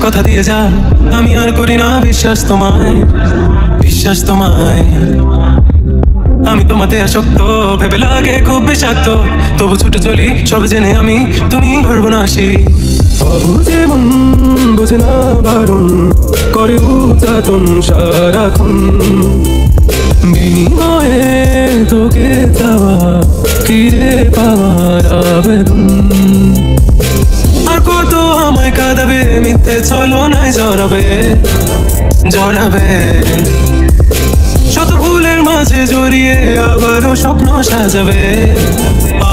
কথা দিয়ে যা, আমি আর করি না বিশ্বাস তোমায়, বিশ্বাস তোমায়। আমি তোমাতে আসক্ত, ভেবে লাগে খুব বিষাক্ত, তবু ছুটে চলি সব জেনে আমি তুমি সর্বনাশী। যেমন বোঝে না বারণ করে উচাতন সারাক্ষণ, বিনিময়ে তোকে চাওয়া ফিরে পাওয়ার আবেদন। আর কত আমায় কাঁদাবে, মিথ্যে ছলনায় জড়াবে জড়াবে, শত ভুলের মাঝে জড়িয়ে আবারও স্বপ্ন সাজাবে,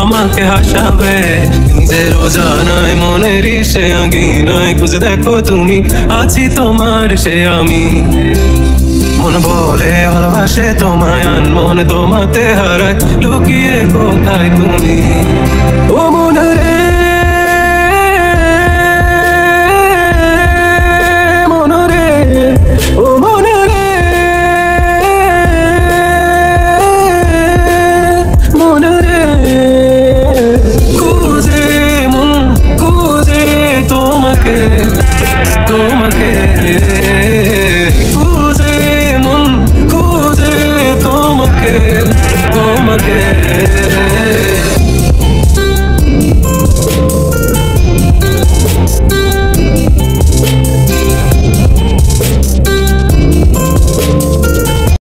আমাকে হাসাবে নিজের অজানায় মনের সে আঙিনায়। খুঁজে দেখো তুমি আছি তোমার সে আমি, মন বলে ভালোবাসে তোমায়, মন তোমাতে হারায়, লুকিয়ে কোথায় তুমি? ও মনে রে মনে রে, ও মনে রে মনে রে, খুঁজে মন খুঁজে তোমাকে তোমাকে, খুঁজে মন খুঁজে তোমাকে তোমাকে।